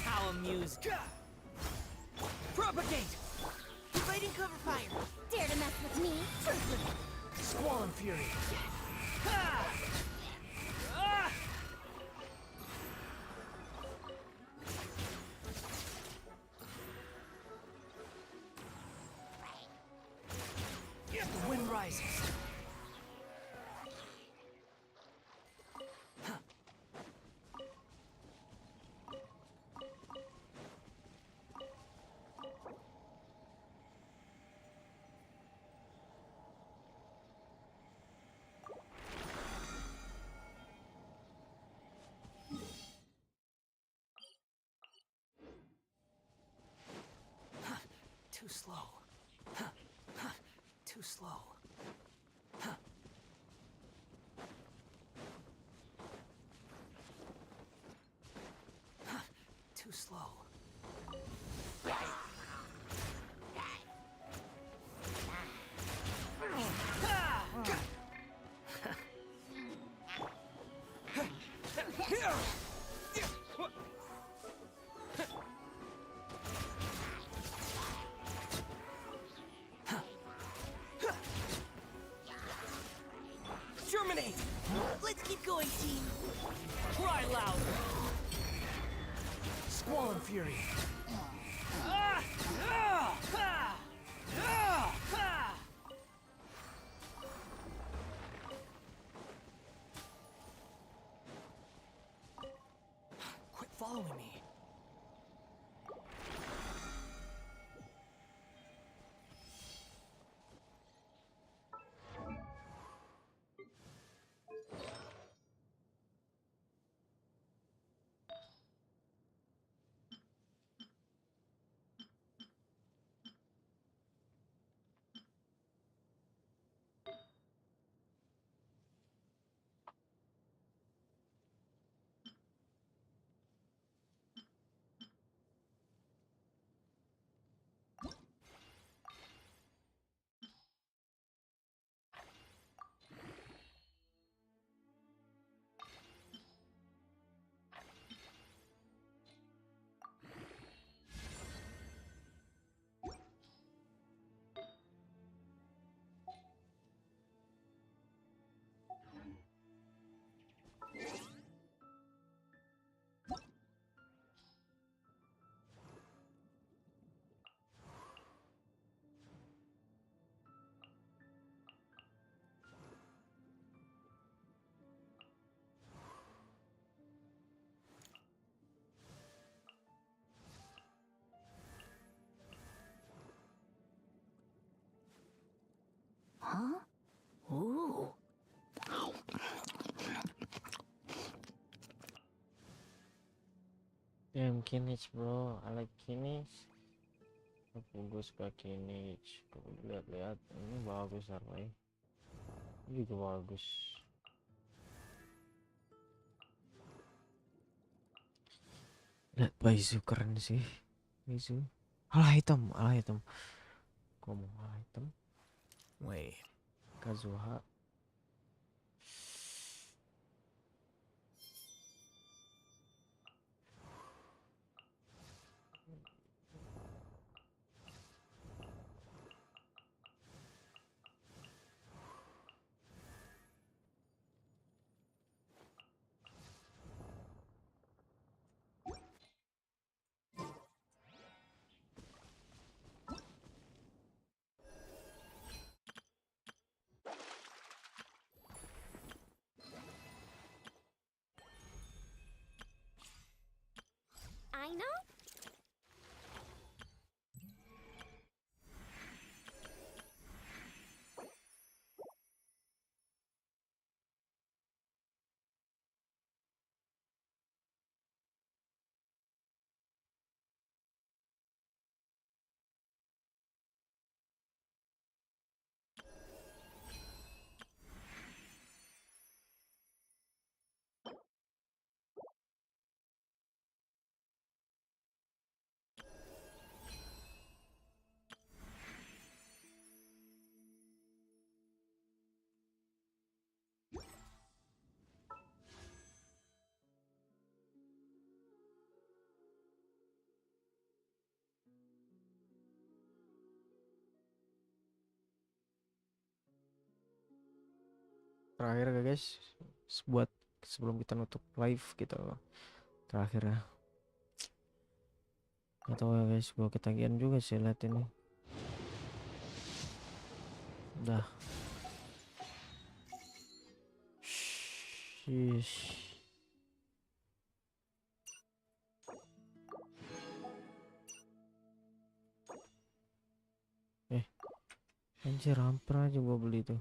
How amused. Propagate! Fighting cover fire. Dare to mess with me? Squall and Fury. Jesus. Too slow. Too slow. Too slow. Germinate! Let's keep going, team! Cry louder! Squall and Fury. Quit following me. Huh? Ooh. Damn, Kinich bro, I like Kinich. Gue suka Kinich. Lihat-lihat, ini bagus Arway. Ini juga bagus. Lihat Baizu keren sih. Baizu. Alah hitam, alah hitam. Gua mau alah hitam. Wait. Kazuha. I know. Terakhir ya guys, buat sebelum kita nutup live gitu. Terakhir ya. Gak tau ya guys, gua ketagihan juga sih liat ini. Udah Sheesh. Anjir, hampir aja gua beli tuh.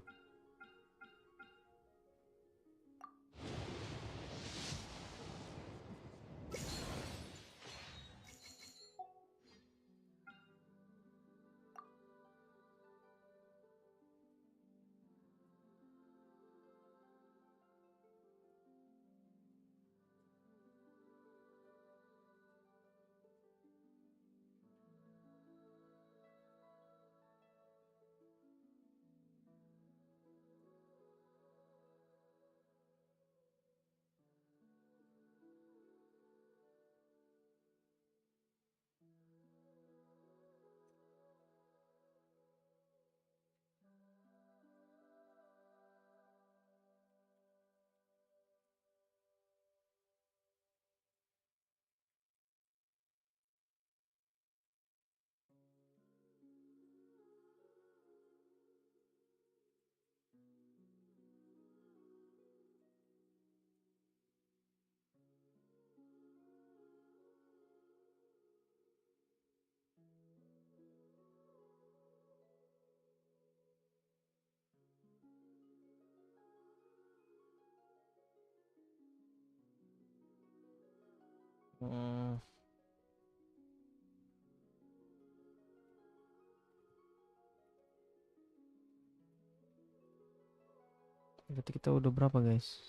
Berarti kita udah berapa, guys?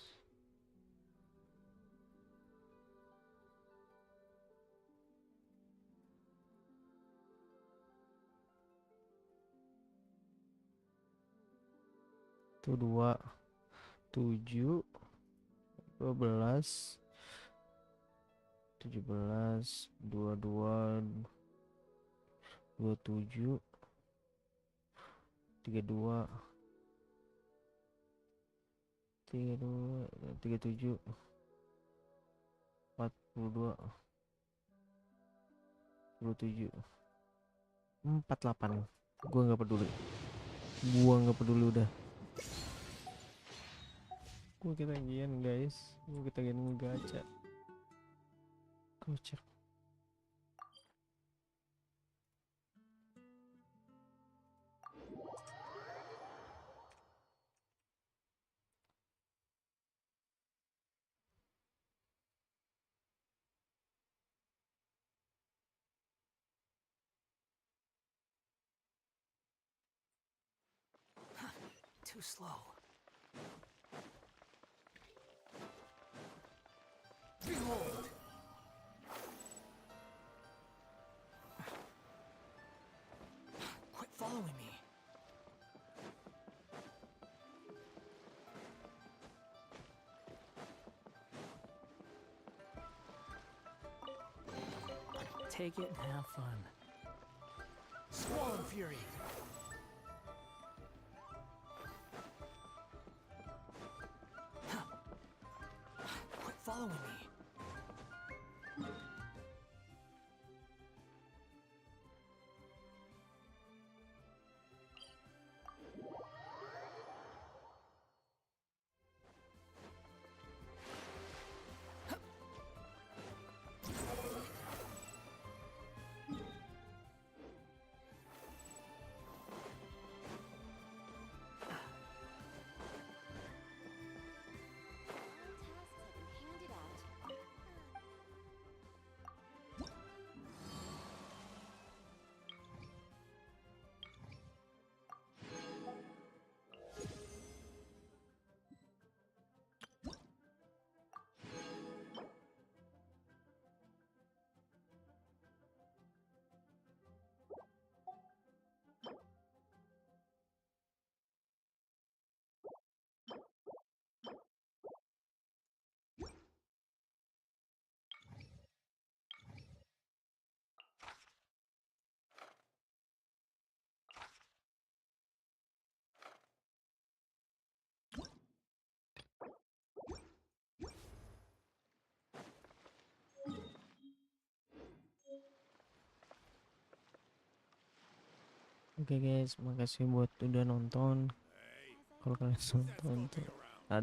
Itu 2, 7, 12, 17, 22, 27, 32, 32, 37, 42, 27, 48. Gua nggak peduli. Udah. Gua ketagihan, guys. Gua ketagihan ngegacha. Kocak. Too slow. Behold! Quit following me. Take it and have fun. Squall and Fury! Quit following me. Oke guys, makasih buat udah nonton. Kalau kalian nonton tuh